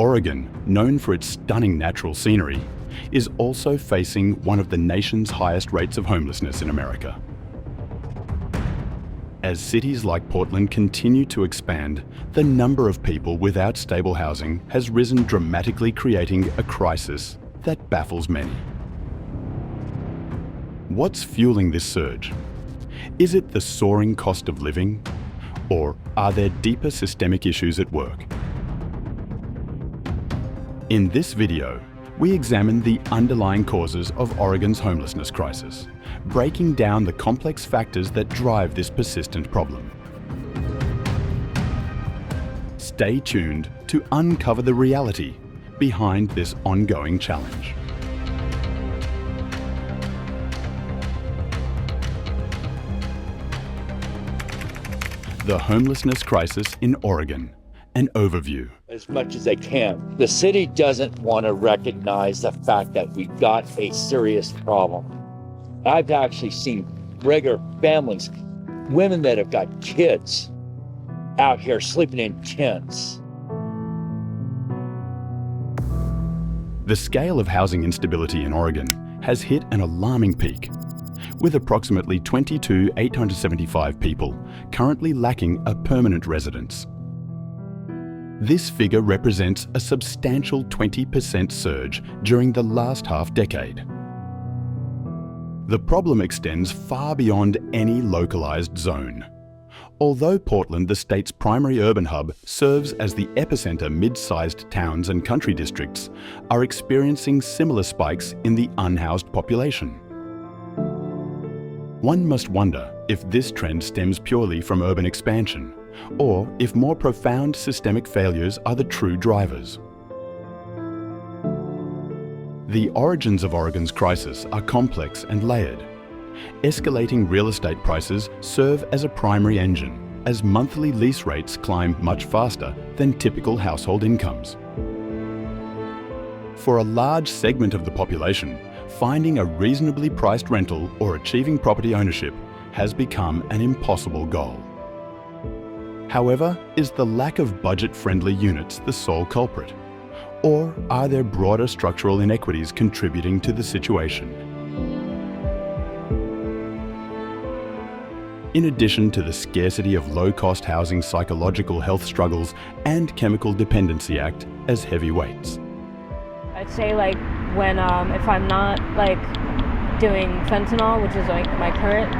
Oregon, known for its stunning natural scenery, is also facing one of the nation's highest rates of homelessness in America. As cities like Portland continue to expand, the number of people without stable housing has risen dramatically, creating a crisis that baffles many. What's fueling this surge? Is it the soaring cost of living? Or are there deeper systemic issues at work? In this video, we examine the underlying causes of Oregon's homelessness crisis, breaking down the complex factors that drive this persistent problem. Stay tuned to uncover the reality behind this ongoing challenge. The homelessness crisis in Oregon, an overview. As much as they can. The city doesn't want to recognize the fact that we've got a serious problem. I've actually seen regular families, women that have got kids out here sleeping in tents. The scale of housing instability in Oregon has hit an alarming peak, with approximately 22,875 people currently lacking a permanent residence. This figure represents a substantial 20% surge during the last half-decade. The problem extends far beyond any localized zone. Although Portland, the state's primary urban hub, serves as the epicenter, mid-sized towns and country districts are experiencing similar spikes in the unhoused population. One must wonder if this trend stems purely from urban expansion, or if more profound systemic failures are the true drivers. The origins of Oregon's crisis are complex and layered. Escalating real estate prices serve as a primary engine, as monthly lease rates climb much faster than typical household incomes. For a large segment of the population, finding a reasonably priced rental or achieving property ownership has become an impossible goal. However, is the lack of budget-friendly units the sole culprit? Or are there broader structural inequities contributing to the situation? In addition to the scarcity of low-cost housing, psychological health struggles and chemical dependency act as heavy weights. I'd say when if I'm not doing fentanyl, which is my current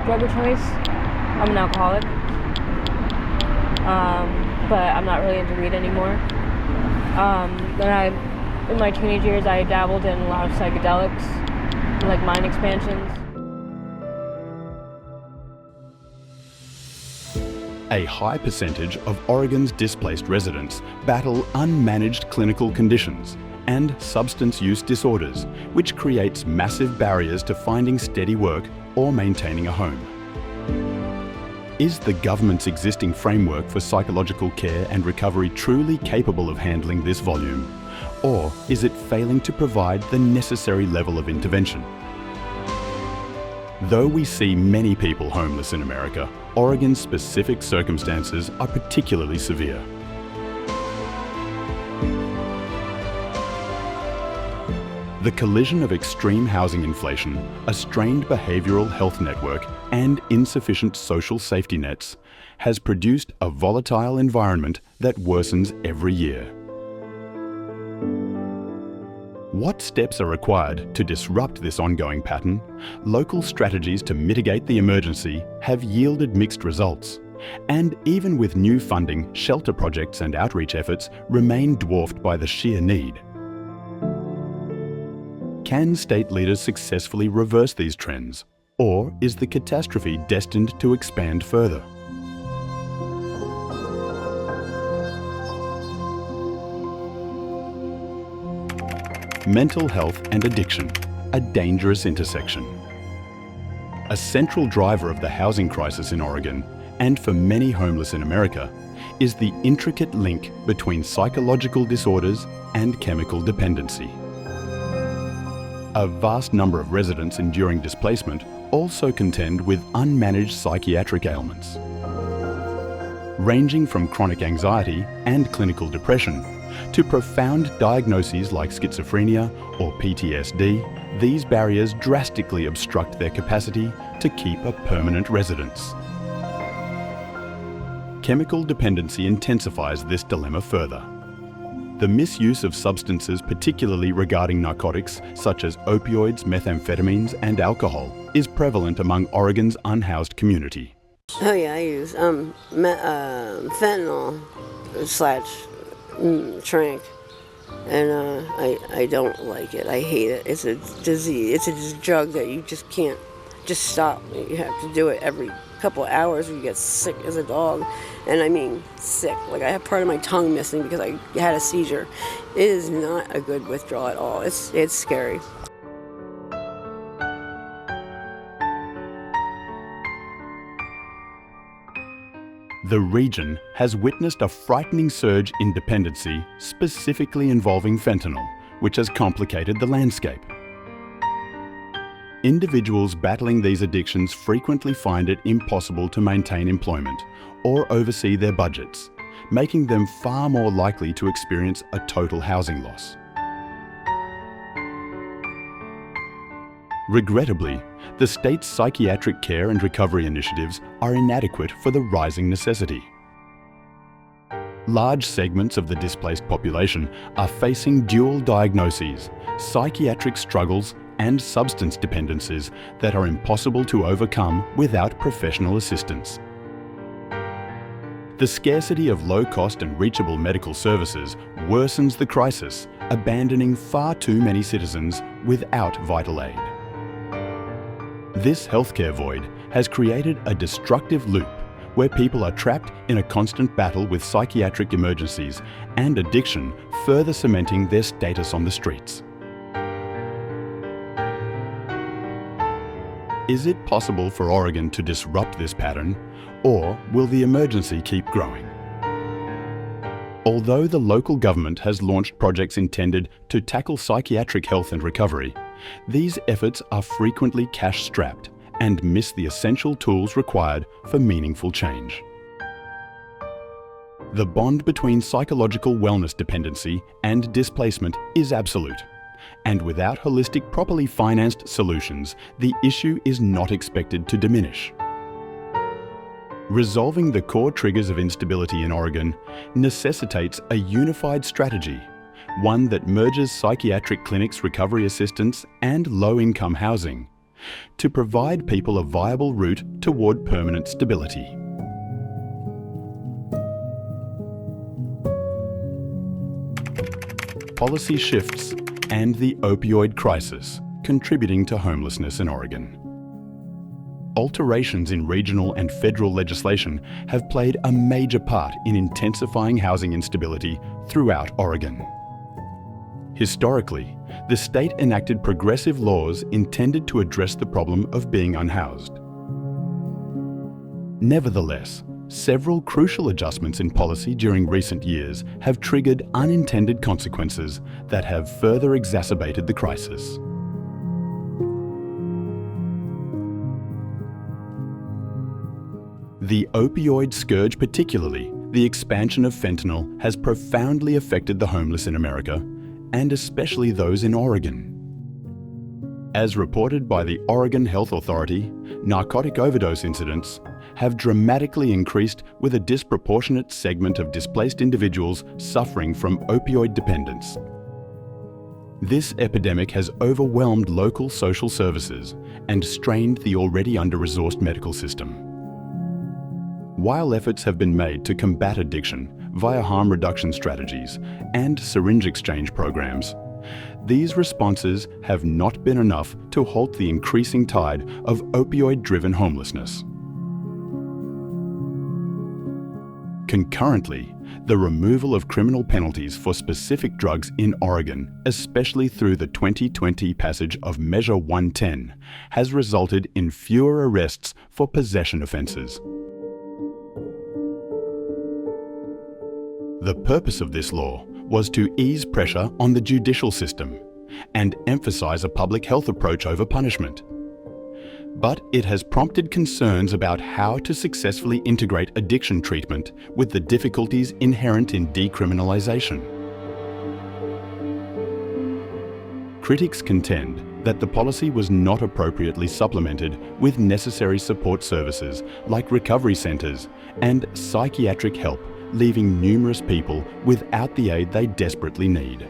drug of choice, I'm an alcoholic. But I'm not really into weed anymore. In my teenage years, I dabbled in a lot of psychedelics, like mind expansions. A high percentage of Oregon's displaced residents battle unmanaged clinical conditions and substance use disorders, which creates massive barriers to finding steady work or maintaining a home. Is the government's existing framework for psychological care and recovery truly capable of handling this volume? Or is it failing to provide the necessary level of intervention? Though we see many people homeless in America, Oregon's specific circumstances are particularly severe. The collision of extreme housing inflation, a strained behavioral health network, and insufficient social safety nets has produced a volatile environment that worsens every year. What steps are required to disrupt this ongoing pattern? Local strategies to mitigate the emergency have yielded mixed results. And even with new funding, shelter projects and outreach efforts remain dwarfed by the sheer need. Can state leaders successfully reverse these trends? Or is the catastrophe destined to expand further? Mental health and addiction, a dangerous intersection. A central driver of the housing crisis in Oregon, and for many homeless in America, is the intricate link between psychological disorders and chemical dependency. A vast number of residents enduring displacement also contend with unmanaged psychiatric ailments. ranging from chronic anxiety and clinical depression to profound diagnoses like schizophrenia or PTSD. These barriers drastically obstruct their capacity to keep a permanent residence. Chemical dependency intensifies this dilemma further. The misuse of substances, particularly regarding narcotics such as opioids, methamphetamines, and alcohol, is prevalent among Oregon's unhoused community. Oh yeah, I use fentanyl / trank, and I don't like it. I hate it. It's a disease. It's a drug that you just can't just stop. You have to do it every couple of hours or you get sick as a dog. And I mean sick. Like I have part of my tongue missing because I had a seizure. It is not a good withdrawal at all. It's scary. The region has witnessed a frightening surge in dependency, specifically involving fentanyl, which has complicated the landscape. Individuals battling these addictions frequently find it impossible to maintain employment or oversee their budgets, making them far more likely to experience a total housing loss. Regrettably, the state's psychiatric care and recovery initiatives are inadequate for the rising necessity. Large segments of the displaced population are facing dual diagnoses, psychiatric struggles, and substance dependencies that are impossible to overcome without professional assistance. The scarcity of low-cost and reachable medical services worsens the crisis, abandoning far too many citizens without vital aid. This healthcare void has created a destructive loop where people are trapped in a constant battle with psychiatric emergencies and addiction, further cementing their status on the streets. Is it possible for Oregon to disrupt this pattern, or will the emergency keep growing? Although the local government has launched projects intended to tackle psychiatric health and recovery, these efforts are frequently cash-strapped and miss the essential tools required for meaningful change. The bond between psychological wellness dependency and displacement is absolute, and without holistic, properly financed solutions, the issue is not expected to diminish. Resolving the core triggers of instability in Oregon necessitates a unified strategy, one that merges psychiatric clinics, recovery assistance, and low-income housing to provide people a viable route toward permanent stability. Policy shifts and the opioid crisis contributing to homelessness in Oregon. Alterations in regional and federal legislation have played a major part in intensifying housing instability throughout Oregon. Historically, the state enacted progressive laws intended to address the problem of being unhoused. Nevertheless, several crucial adjustments in policy during recent years have triggered unintended consequences that have further exacerbated the crisis. The opioid scourge, particularly the expansion of fentanyl, has profoundly affected the homeless in America, and especially those in Oregon. As reported by the Oregon Health Authority, narcotic overdose incidents have dramatically increased, with a disproportionate segment of displaced individuals suffering from opioid dependence. This epidemic has overwhelmed local social services and strained the already under-resourced medical system. While efforts have been made to combat addiction via harm reduction strategies and syringe exchange programs, these responses have not been enough to halt the increasing tide of opioid-driven homelessness. Concurrently, the removal of criminal penalties for specific drugs in Oregon, especially through the 2020 passage of Measure 110, has resulted in fewer arrests for possession offences. The purpose of this law was to ease pressure on the judicial system and emphasize a public health approach over punishment. but it has prompted concerns about how to successfully integrate addiction treatment with the difficulties inherent in decriminalization. Critics contend that the policy was not appropriately supplemented with necessary support services like recovery centres and psychiatric help, leaving numerous people without the aid they desperately need.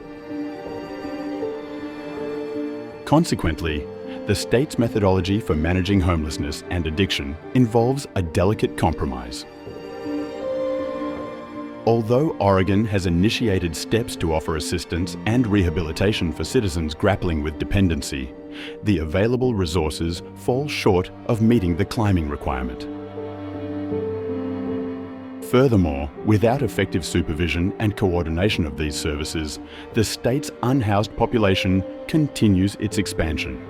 Consequently, the state's methodology for managing homelessness and addiction involves a delicate compromise. Although Oregon has initiated steps to offer assistance and rehabilitation for citizens grappling with dependency, the available resources fall short of meeting the climbing requirement. Furthermore, without effective supervision and coordination of these services, the state's unhoused population continues its expansion.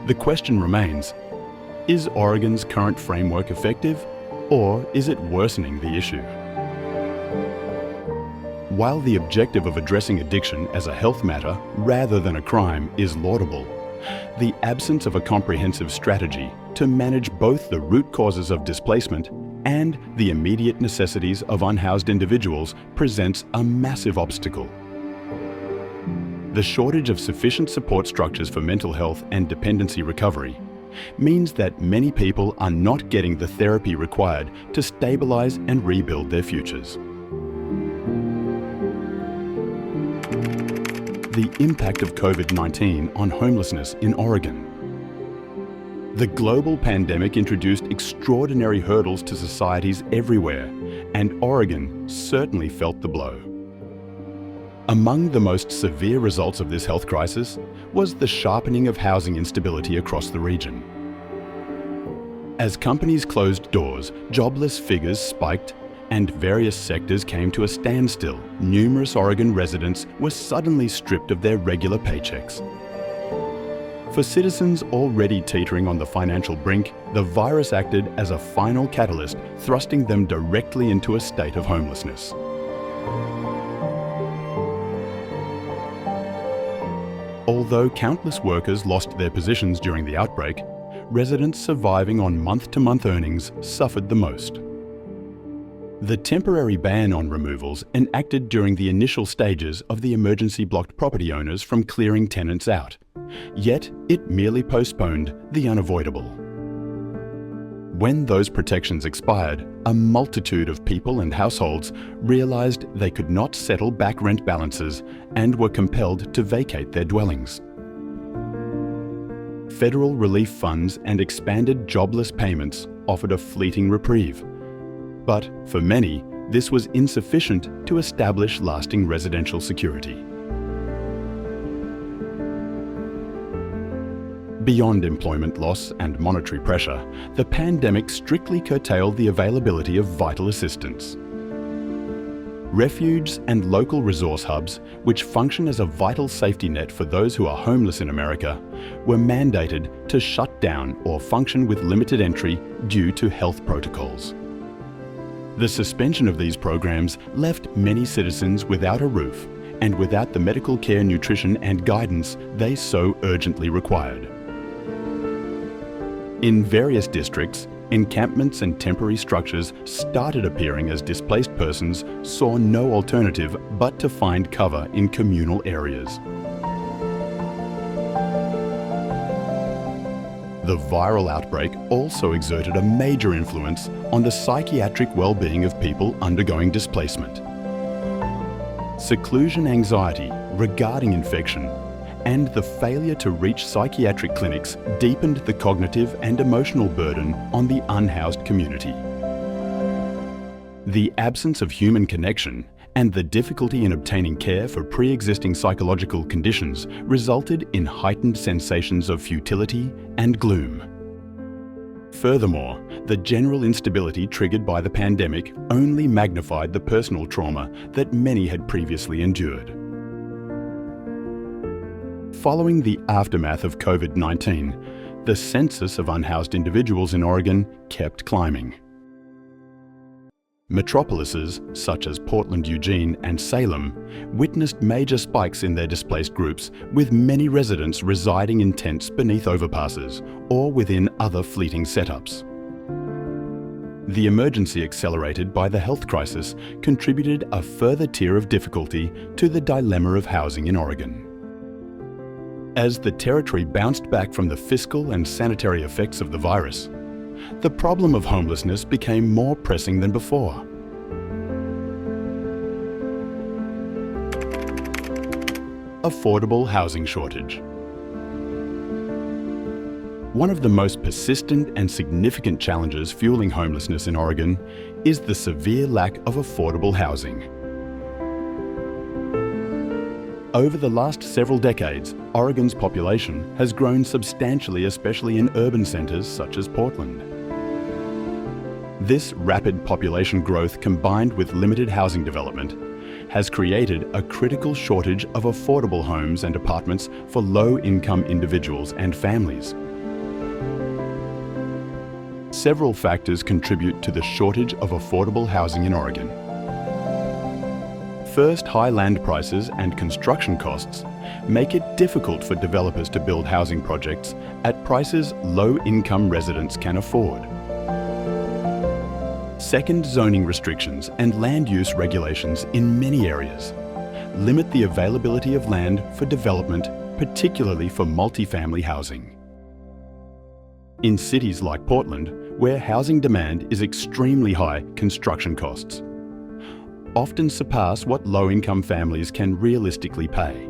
The question remains, is Oregon's current framework effective, or is it worsening the issue? While the objective of addressing addiction as a health matter rather than a crime is laudable, the absence of a comprehensive strategy to manage both the root causes of displacement and the immediate necessities of unhoused individuals presents a massive obstacle. The shortage of sufficient support structures for mental health and dependency recovery means that many people are not getting the therapy required to stabilize and rebuild their futures. The impact of COVID-19 on homelessness in Oregon. The global pandemic introduced extraordinary hurdles to societies everywhere, and Oregon certainly felt the blow. Among the most severe results of this health crisis was the sharpening of housing instability across the region. As companies closed doors, jobless figures spiked, and various sectors came to a standstill. Numerous Oregon residents were suddenly stripped of their regular paychecks. For citizens already teetering on the financial brink, the virus acted as a final catalyst, thrusting them directly into a state of homelessness. Although countless workers lost their positions during the outbreak, residents surviving on month-to-month earnings suffered the most. The temporary ban on removals enacted during the initial stages of the emergency blocked property owners from clearing tenants out, yet it merely postponed the unavoidable. When those protections expired, a multitude of people and households realized they could not settle back rent balances and were compelled to vacate their dwellings. Federal relief funds and expanded jobless payments offered a fleeting reprieve. But for many, this was insufficient to establish lasting residential security. Beyond employment loss and monetary pressure, the pandemic strictly curtailed the availability of vital assistance. Refuge and local resource hubs, which function as a vital safety net for those who are homeless in America, were mandated to shut down or function with limited entry due to health protocols. The suspension of these programs left many citizens without a roof and without the medical care, nutrition and guidance they so urgently required. In various districts, encampments and temporary structures started appearing as displaced persons saw no alternative but to find cover in communal areas. The viral outbreak also exerted a major influence on the psychiatric well-being of people undergoing displacement. Seclusion anxiety regarding infection and the failure to reach psychiatric clinics deepened the cognitive and emotional burden on the unhoused community. The absence of human connection and the difficulty in obtaining care for pre-existing psychological conditions resulted in heightened sensations of futility and gloom. Furthermore, the general instability triggered by the pandemic only magnified the personal trauma that many had previously endured. Following the aftermath of COVID-19, the census of unhoused individuals in Oregon kept climbing. Metropolises, such as Portland, Eugene, and Salem, witnessed major spikes in their displaced groups, with many residents residing in tents beneath overpasses or within other fleeting setups. The emergency accelerated by the health crisis contributed a further tier of difficulty to the dilemma of housing in Oregon. As the territory bounced back from the fiscal and sanitary effects of the virus, the problem of homelessness became more pressing than before. Affordable housing shortage. One of the most persistent and significant challenges fueling homelessness in Oregon is the severe lack of affordable housing. Over the last several decades, Oregon's population has grown substantially, especially in urban centres such as Portland. This rapid population growth, combined with limited housing development, has created a critical shortage of affordable homes and apartments for low-income individuals and families. Several factors contribute to the shortage of affordable housing in Oregon. First, high land prices and construction costs make it difficult for developers to build housing projects at prices low-income residents can afford. Second, zoning restrictions and land use regulations in many areas limit the availability of land for development, particularly for multifamily housing. In cities like Portland, where housing demand is extremely high, construction costs often surpass what low-income families can realistically pay.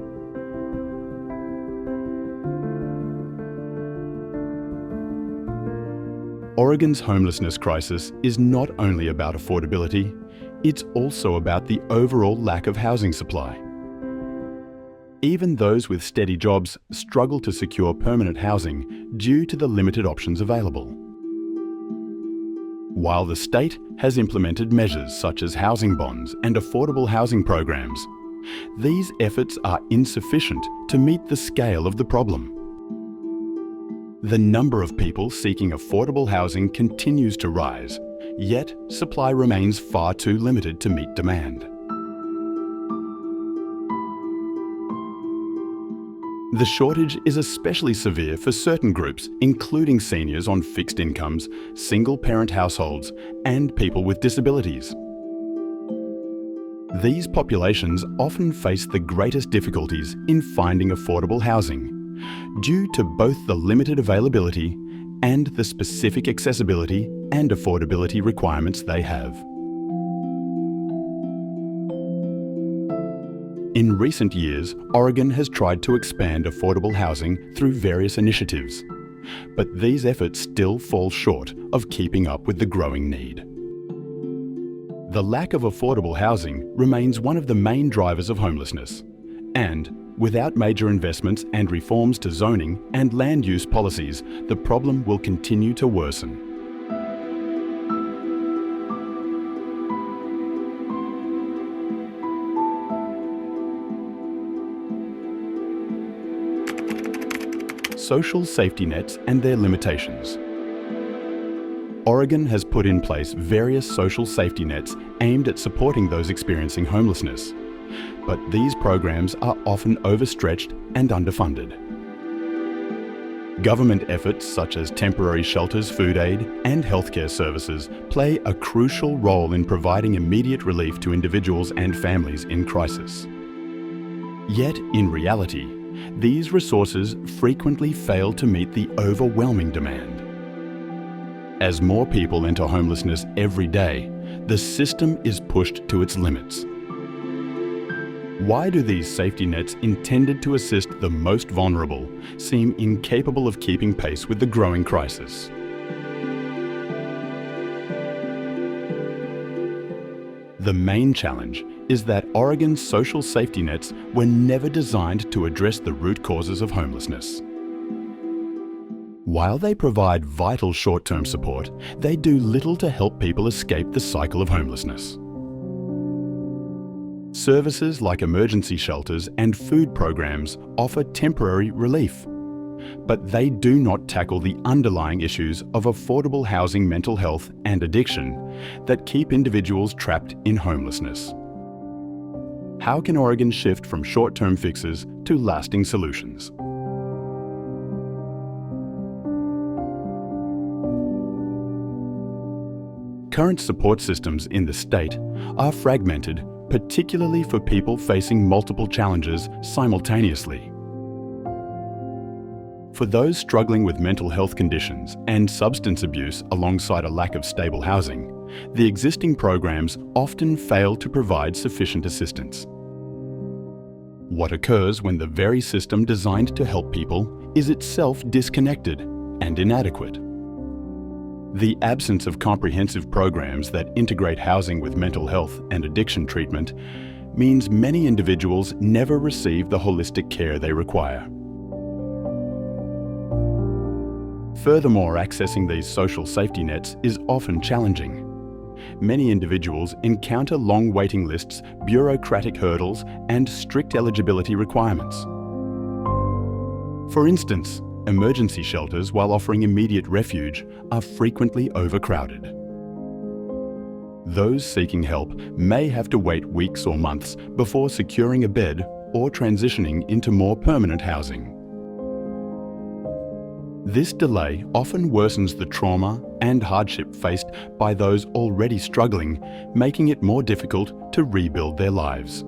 Oregon's homelessness crisis is not only about affordability, it's also about the overall lack of housing supply. Even those with steady jobs struggle to secure permanent housing due to the limited options available. While the state has implemented measures such as housing bonds and affordable housing programs, these efforts are insufficient to meet the scale of the problem. The number of people seeking affordable housing continues to rise, yet supply remains far too limited to meet demand. The shortage is especially severe for certain groups, including seniors on fixed incomes, single-parent households, and people with disabilities. These populations often face the greatest difficulties in finding affordable housing, due to both the limited availability and the specific accessibility and affordability requirements they have. In recent years, Oregon has tried to expand affordable housing through various initiatives, but these efforts still fall short of keeping up with the growing need. The lack of affordable housing remains one of the main drivers of homelessness, and without major investments and reforms to zoning and land use policies, the problem will continue to worsen. Social safety nets and their limitations. Oregon has put in place various social safety nets aimed at supporting those experiencing homelessness, but these programs are often overstretched and underfunded. Government efforts such as temporary shelters, food aid, and healthcare services play a crucial role in providing immediate relief to individuals and families in crisis. Yet, in reality, these resources frequently fail to meet the overwhelming demand. As more people enter homelessness every day, the system is pushed to its limits. Why do these safety nets intended to assist the most vulnerable seem incapable of keeping pace with the growing crisis? The main challenge is that Oregon's social safety nets were never designed to address the root causes of homelessness. While they provide vital short-term support, they do little to help people escape the cycle of homelessness. Services like emergency shelters and food programs offer temporary relief, but they do not tackle the underlying issues of affordable housing, mental health, and addiction that keep individuals trapped in homelessness. How can Oregon shift from short-term fixes to lasting solutions? Current support systems in the state are fragmented, particularly for people facing multiple challenges simultaneously. For those struggling with mental health conditions and substance abuse alongside a lack of stable housing, the existing programs often fail to provide sufficient assistance. What occurs when the very system designed to help people is itself disconnected and inadequate? The absence of comprehensive programs that integrate housing with mental health and addiction treatment means many individuals never receive the holistic care they require. Furthermore, accessing these social safety nets is often challenging. Many individuals encounter long waiting lists, bureaucratic hurdles, and strict eligibility requirements. For instance, emergency shelters, while offering immediate refuge, are frequently overcrowded. Those seeking help may have to wait weeks or months before securing a bed or transitioning into more permanent housing. This delay often worsens the trauma and hardship faced by those already struggling, making it more difficult to rebuild their lives.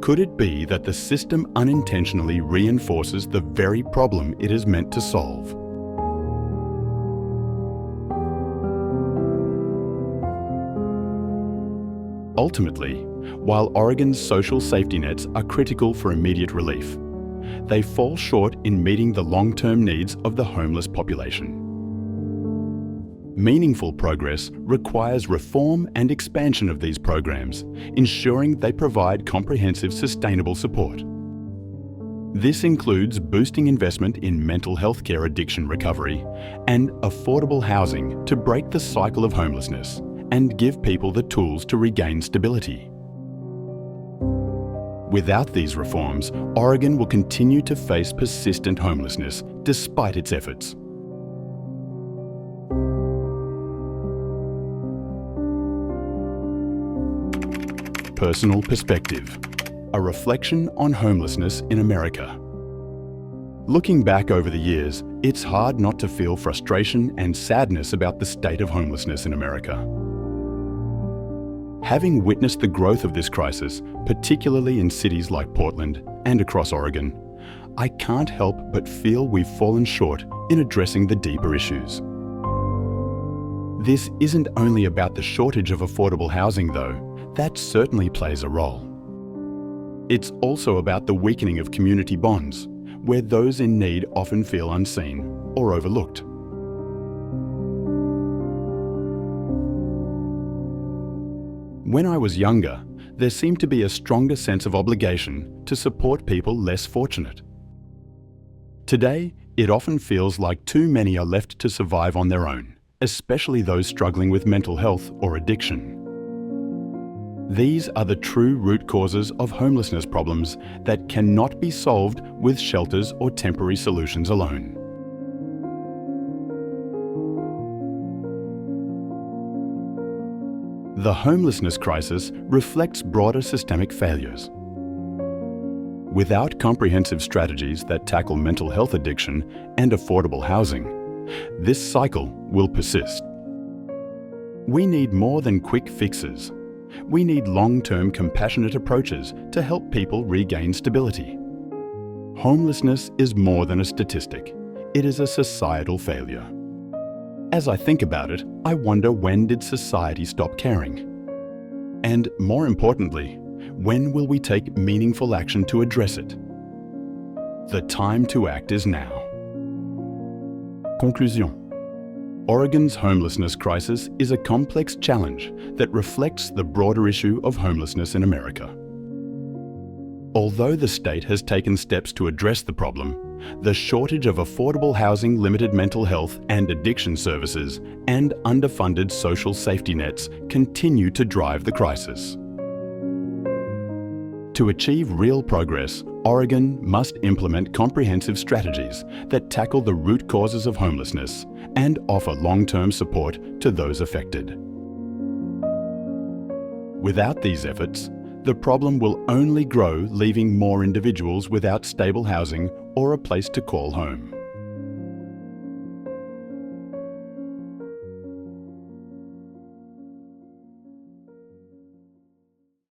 Could it be that the system unintentionally reinforces the very problem it is meant to solve? Ultimately, while Oregon's social safety nets are critical for immediate relief, they fall short in meeting the long-term needs of the homeless population. Meaningful progress requires reform and expansion of these programs, ensuring they provide comprehensive, sustainable support. This includes boosting investment in mental health care addiction recovery and affordable housing to break the cycle of homelessness and give people the tools to regain stability. Without these reforms, Oregon will continue to face persistent homelessness despite its efforts. Personal perspective, a reflection on homelessness in America. Looking back over the years, it's hard not to feel frustration and sadness about the state of homelessness in America. Having witnessed the growth of this crisis, particularly in cities like Portland and across Oregon, I can't help but feel we've fallen short in addressing the deeper issues. This isn't only about the shortage of affordable housing, though. That certainly plays a role. It's also about the weakening of community bonds, where those in need often feel unseen or overlooked. When I was younger, there seemed to be a stronger sense of obligation to support people less fortunate. Today, it often feels like too many are left to survive on their own, especially those struggling with mental health or addiction. These are the true root causes of homelessness problems that cannot be solved with shelters or temporary solutions alone. The homelessness crisis reflects broader systemic failures. Without comprehensive strategies that tackle mental health addiction and affordable housing, this cycle will persist. We need more than quick fixes. We need long-term compassionate approaches to help people regain stability. Homelessness is more than a statistic. It is a societal failure. As I think about it, I wonder, when did society stop caring? And more importantly, when will we take meaningful action to address it? The time to act is now. Conclusion. Oregon's homelessness crisis is a complex challenge that reflects the broader issue of homelessness in America. Although the state has taken steps to address the problem, the shortage of affordable housing, limited mental health and addiction services, and underfunded social safety nets continue to drive the crisis. To achieve real progress, Oregon must implement comprehensive strategies that tackle the root causes of homelessness and offer long-term support to those affected. Without these efforts, the problem will only grow, leaving more individuals without stable housing or a place to call home.